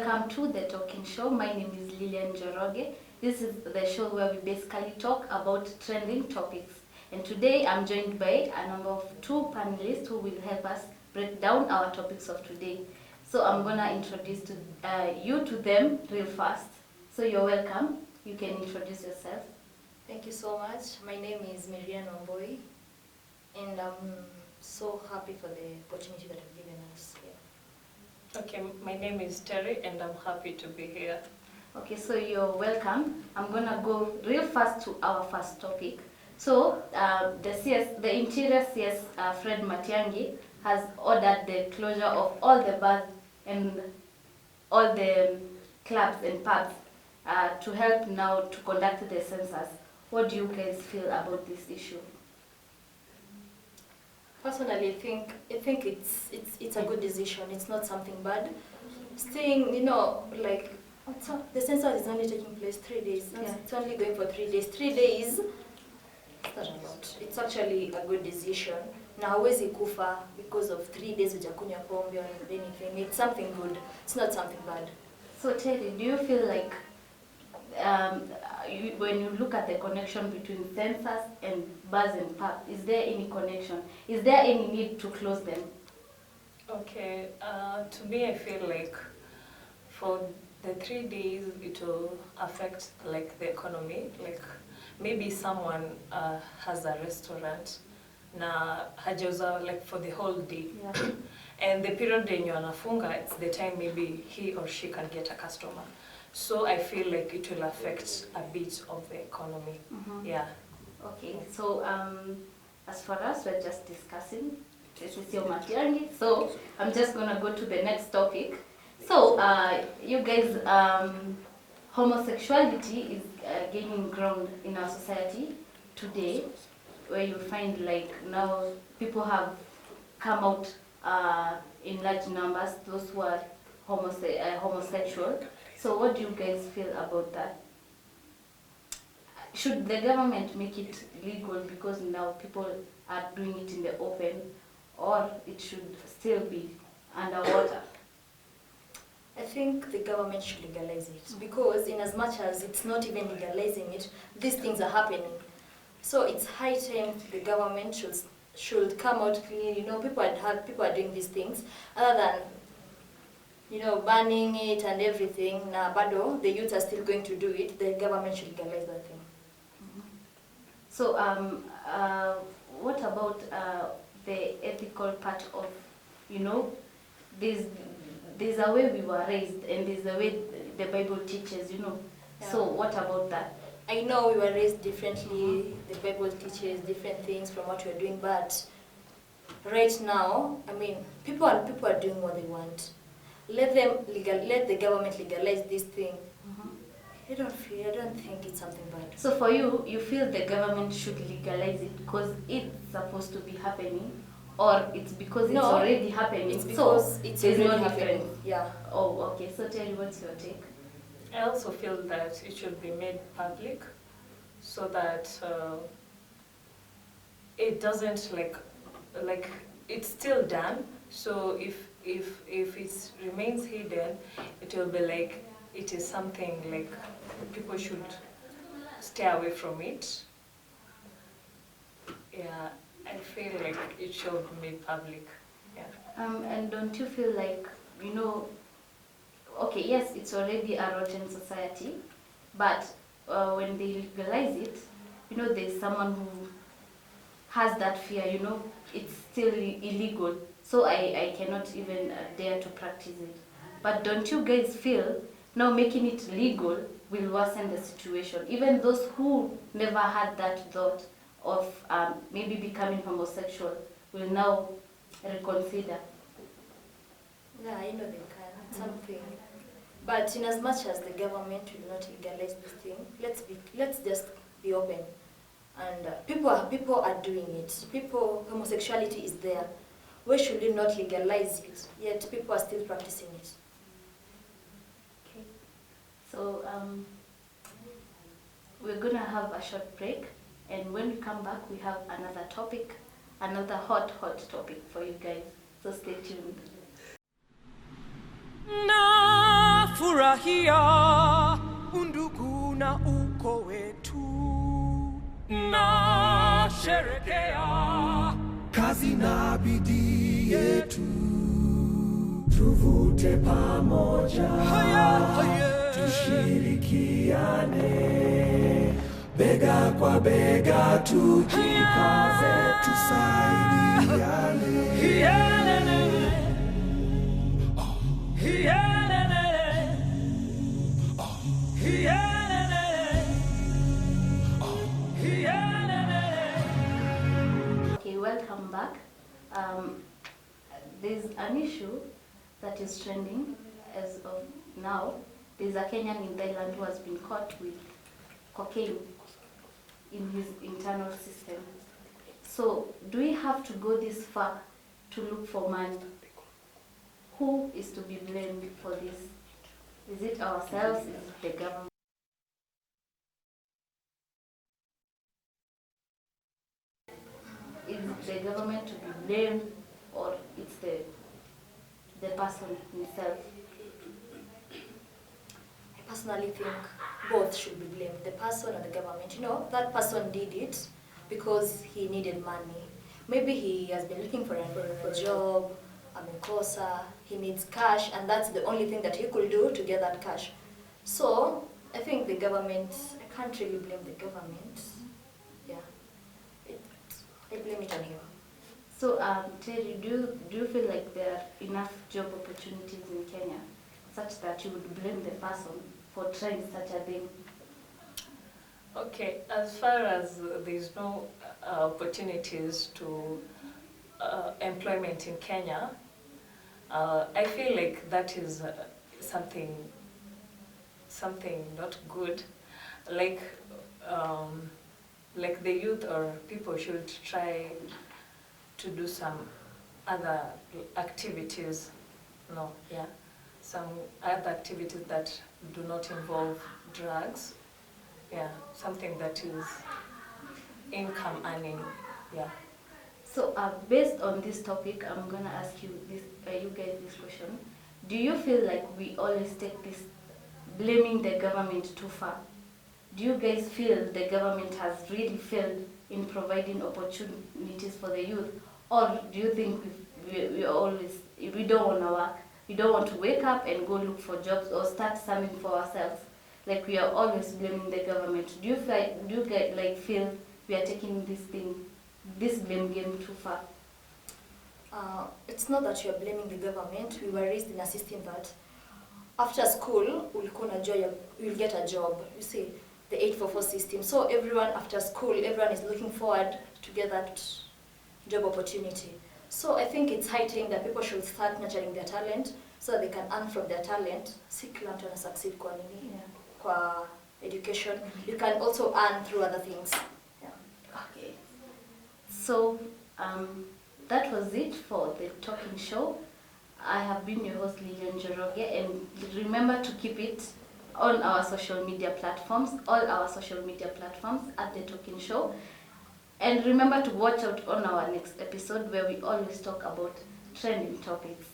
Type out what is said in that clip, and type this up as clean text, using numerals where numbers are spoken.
welcome to the Talking Show. My name is Lilian Joroge. This is the show where we basically talk about trending topics. And today I'm joined by a number of two panelists who will help us break down our topics of today. So I'm gonna introduce you to them real fast. So you're welcome. You can introduce yourself. Thank you so much. My name is Miriam Omboy, and I'm so happy for the opportunity that you've given us here. Okay, my name is Terry and I'm happy to be here. Okay, so you're welcome. I'm gonna go real fast to our first topic. So the Interior CS, Fred Matiang'i, has ordered the closure of all the bars and all the clubs and pubs to help now to conduct the census. What do you guys feel about this issue? Personally, I think it's a good decision. It's not something bad. Staying, like the census is only taking place 3 days. Yeah. It's only going for 3 days. 3 days, it's not a lot. It's actually a good decision. Na hawezi kufa because of 3 days hujakunywa pombe or anything. It's something good. It's not something bad. So Terry, do you feel like when you look at the connection between census and bars and pubs, is there any connection? Is there any need to close them? Okay, to me I feel like for the 3 days it will affect like the economy. Like maybe someone has a restaurant na hajauza like for the whole day. Yeah. And the period yenye wanafunga, it's the time maybe he or she can get a customer. So I feel like it will affect a bit of the economy. Mm-hmm. Yeah. Okay, so as for us, we're just discussing. This is your Matiang'i. So I'm just gonna go to the next topic. So you guys, homosexuality is gaining ground in our society today, where you find like now people have come out in large numbers, those who are homosexual. So what do you guys feel about that? Should the government make it legal because now people are doing it in the open, or it should still be underwater? I think the government should legalize it because in as much as it's not even legalizing it, these things are happening. So it's high time the government should come out clear. People are doing these things other than banning it and everything. Now, bado the youth are still going to do it. The government should legalize that thing. Mm-hmm. So what about the ethical part of there's a way we were raised and there's a way the Bible teaches, Yeah. So what about that? I know we were raised differently. The Bible teaches different things from what we're doing, but right now, I mean, people are doing what they want. Let the government legalize this thing. Mm-hmm. I don't think it's something bad. So for you feel the government should legalize it because it's supposed to be happening, or it's because it's already happening? It's because it's already happening. Yeah. Oh, okay. So Terry, what's your take? I also feel that it should be made public so that it doesn't like it's still done. So if it remains hidden, it will be like it is something like people should stay away from it. Yeah, I feel like it should be made public. Yeah. And don't you feel like okay, yes, it's already a rotten society, but when they legalize it, there's someone who has that fear, it's still illegal, so I cannot even dare to practice it. But don't you guys feel now making it legal will worsen the situation? Even those who never had that thought of maybe becoming homosexual will now reconsider. Yeah, they can. It's something. But in as much as the government will not legalize this thing, let's just be open. And people are doing it. Homosexuality is there. Why should we not legalize it? Yet people are still practicing it. Okay. So we're gonna have a short break, and when we come back, we have another topic, another hot topic for you guys. So stay tuned. Na Furahia undugu na uko wetu, na sherekea kazi na bidii yetu, tuvute pamoja, tushirikiane, bega kwa bega tujikaze, tusaidiane. Okay, welcome back. There's an issue that is trending as of now. There's a Kenyan in Thailand who has been caught with cocaine in his internal system. So, do we have to go this far to look for money? Who is to be blamed for this? Is it ourselves? Is it the government? Is the government to be blamed, or it's the person himself? I personally think both should be blamed, the person and the government. You know, that person did it because he needed money. Maybe he has been looking for a job, amekosa, he needs cash, and that's the only thing that he could do to get that cash. So, I think the government, I can't really blame the government. Yeah, I blame it on him. So, Terry, do you feel like there are enough job opportunities in Kenya such that you would blame the person for trying such a thing? Okay, as far as there's no opportunities to employment in Kenya, I feel like that is something not good. Like the youth or people should try to do some other activities. Some other activities that do not involve drugs. Yeah, something that is income earning. Yeah. So, based on this topic, I'm gonna ask you guys this question: do you feel like we always take this blaming the government too far? Do you guys feel the government has really failed in providing opportunities for the youth, or do you think we don't want to work, we don't want to wake up and go look for jobs or start something for ourselves? Like, we are always blaming the government. Do you feel we are taking this blame game too far? It's not that you are blaming the government. We were raised in a system that after school, you'll get a job. You see, the 844 system. So everyone after school, everyone is looking forward to get that job opportunity. So I think it's high time that people should start nurturing their talent so that they can earn from their talent. Si kila mtu ana succeed kwa nini? Yeah. Kwa education. You can also earn through other things. Yeah. Okay. So, that was it for the talking show. I have been your host, Lilian Joroge, and remember to keep it on our social media platforms, all our social media platforms at The Talking Show. And remember to watch out on our next episode where we always talk about trending topics.